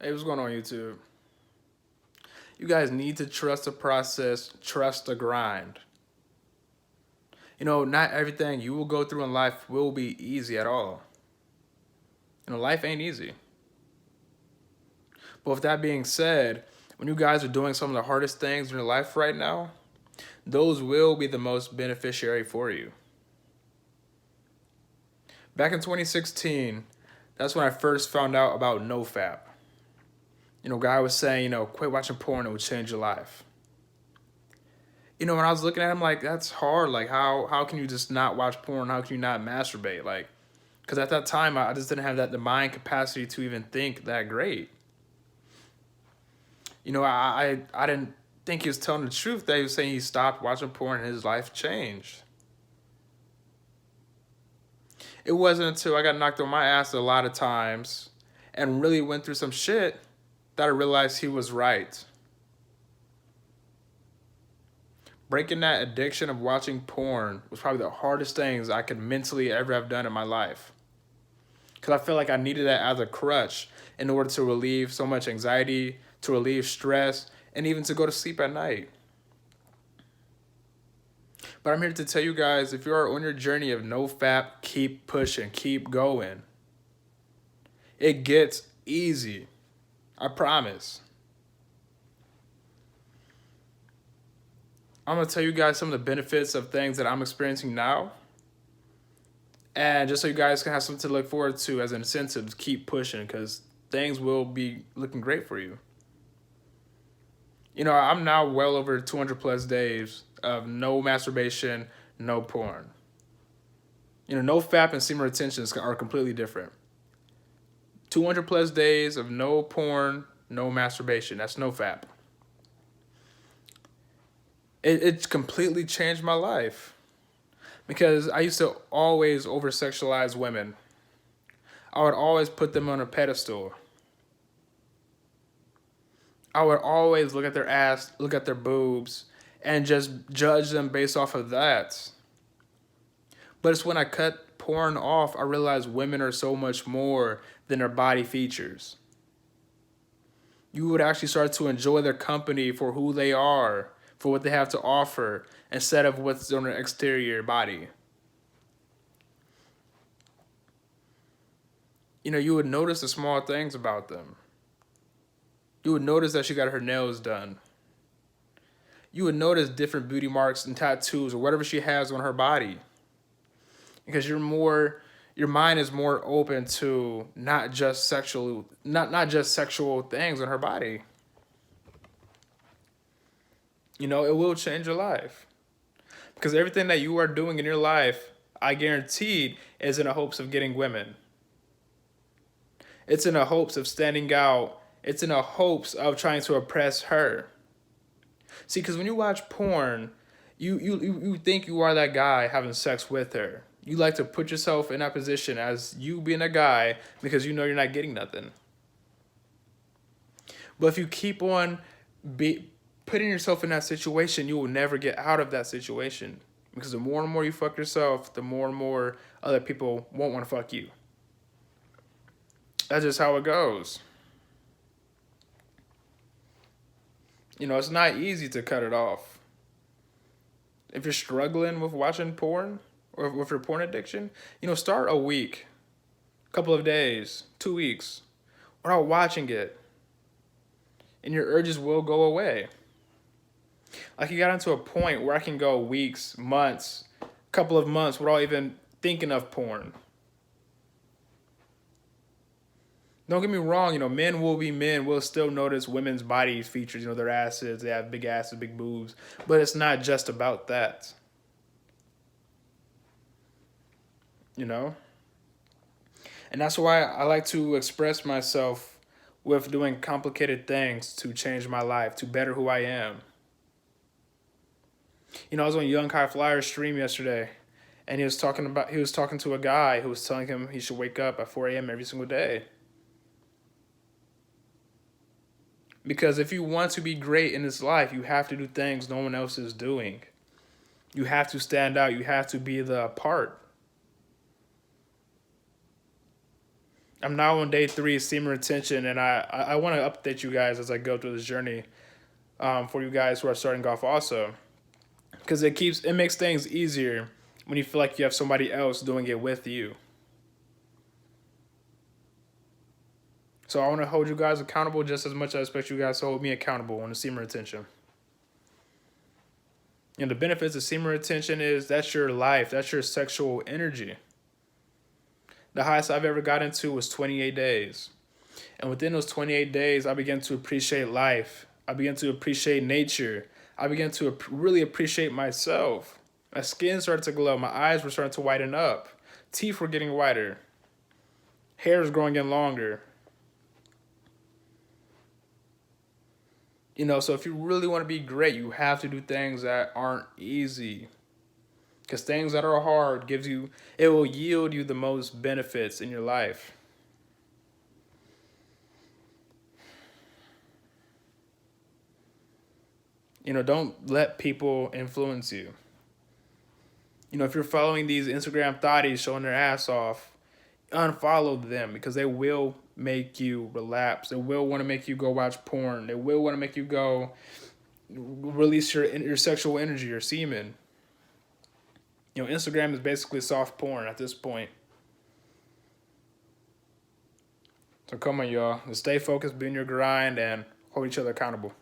Hey, what's going on, YouTube? You guys need to trust the process, trust the grind. Not everything you will go through in life will be easy at all. Life ain't easy. But with that being said, when you guys are doing some of the hardest things in your life right now, those will be the most beneficiary for you. Back in 2016, that's when I first found out about NoFap. Guy was saying, quit watching porn, it would change your life. When I was looking at him, like, that's hard. Like, how can you just not watch porn? How can you not masturbate? Like, because at that time, I just didn't have the mind capacity to even think that great. I didn't think he was telling the truth that he was saying he stopped watching porn and his life changed. It wasn't until I got knocked on my ass a lot of times and really went through some shit that I realized he was right. Breaking that addiction of watching porn was probably the hardest things I could mentally ever have done in my life. Because I felt like I needed that as a crutch in order to relieve so much anxiety, to relieve stress, and even to go to sleep at night. But I'm here to tell you guys, if you are on your journey of NoFap, keep pushing, keep going. It gets easy. I promise. I'm going to tell you guys some of the benefits of things that I'm experiencing now. And just so you guys can have something to look forward to as an incentive to keep pushing, because things will be looking great for you. I'm now well over 200 plus days of no masturbation, no porn. No fap and semen retentions are completely different. 200 plus days of no porn, no masturbation. That's no fap. It's completely changed my life. Because I used to always over sexualize women. I would always put them on a pedestal. I would always look at their ass, look at their boobs, and just judge them based off of that. But it's when I cut porn off, I realized women are so much more than their body features. You would actually start to enjoy their company for who they are, for what they have to offer, instead of what's on their exterior body. You would notice the small things about them. You would notice that she got her nails done. You would notice different beauty marks and tattoos or whatever she has on her body. Because your mind is more open to not just sexual things on her body. It will change your life. Because everything that you are doing in your life, I guaranteed, is in the hopes of getting women. It's in the hopes of standing out. It's in the hopes of trying to oppress her. See, because when you watch porn, you think you are that guy having sex with her. You like to put yourself in that position as you being a guy because you know you're not getting nothing. But if you keep on putting yourself in that situation, you will never get out of that situation. Because the more and more you fuck yourself, the more and more other people won't want to fuck you. That's just how it goes. It's not easy to cut it off. If you're struggling with watching porn or with your porn addiction, start a week, a couple of days, 2 weeks, without watching it. And your urges will go away. Like, you got into a point where I can go weeks, months, a couple of months without even thinking of porn. Don't get me wrong, men will be men. We'll still notice women's body features, their asses, they have big asses, big boobs. But it's not just about that. And that's why I like to express myself with doing complicated things to change my life, to better who I am. I was on Young High Flyer's stream yesterday, and he was talking to a guy who was telling him he should wake up at 4 a.m. every single day. Because if you want to be great in this life, you have to do things no one else is doing. You have to stand out. You have to be the part. I'm now on day 3, semen retention, and I want to update you guys as I go through this journey, for you guys who are starting off also, because it makes things easier when you feel like you have somebody else doing it with you. So I want to hold you guys accountable just as much as I expect you guys to hold me accountable on the semen retention. And the benefits of semen retention is that's your life, that's your sexual energy. The highest I've ever got into was 28 days. And within those 28 days, I began to appreciate life. I began to appreciate nature. I began to really appreciate myself. My skin started to glow. My eyes were starting to whiten up. Teeth were getting whiter. Hair is growing in longer. So if you really want to be great, you have to do things that aren't easy. Because things that are hard it will yield you the most benefits in your life. Don't let people influence you. If you're following these Instagram thotties showing their ass off, unfollow them because they will make you relapse. They will want to make you go watch porn. They will want to make you go release your sexual energy, your semen. Instagram is basically soft porn at this point. So come on, y'all. Stay focused, be in your grind, and hold each other accountable.